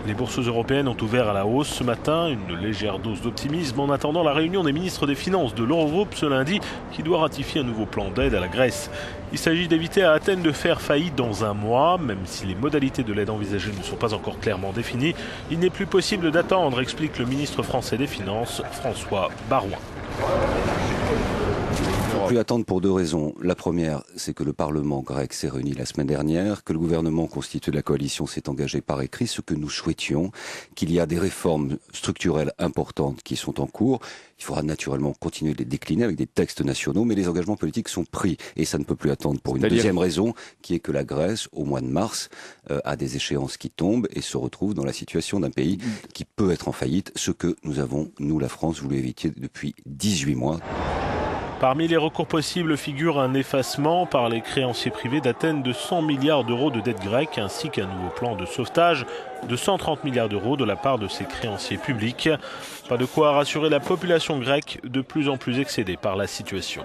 Les bourses européennes ont ouvert à la hausse ce matin, une légère dose d'optimisme en attendant la réunion des ministres des Finances de l'Eurogroupe ce lundi qui doit ratifier un nouveau plan d'aide à la Grèce. Il s'agit d'éviter à Athènes de faire faillite dans un mois, même si les modalités de l'aide envisagées ne sont pas encore clairement définies. Il n'est plus possible d'attendre, explique le ministre français des Finances, François Baroin. On peut attendre pour deux raisons. La première, c'est que le Parlement grec s'est réuni la semaine dernière, que le gouvernement constitué de la coalition s'est engagé par écrit, ce que nous souhaitions, qu'il y a des réformes structurelles importantes qui sont en cours. Il faudra naturellement continuer de les décliner avec des textes nationaux, mais les engagements politiques sont pris. Et ça ne peut plus attendre pour une deuxième raison, qui est que la Grèce, au mois de mars, a des échéances qui tombent et se retrouve dans la situation d'un pays qui peut être en faillite, ce que nous avons, nous la France, voulu éviter depuis 18 mois. Parmi les recours possibles figure un effacement par les créanciers privés d'Athènes de 100 milliards d'euros de dette grecque ainsi qu'un nouveau plan de sauvetage de 130 milliards d'euros de la part de ces créanciers publics. Pas de quoi rassurer la population grecque de plus en plus excédée par la situation.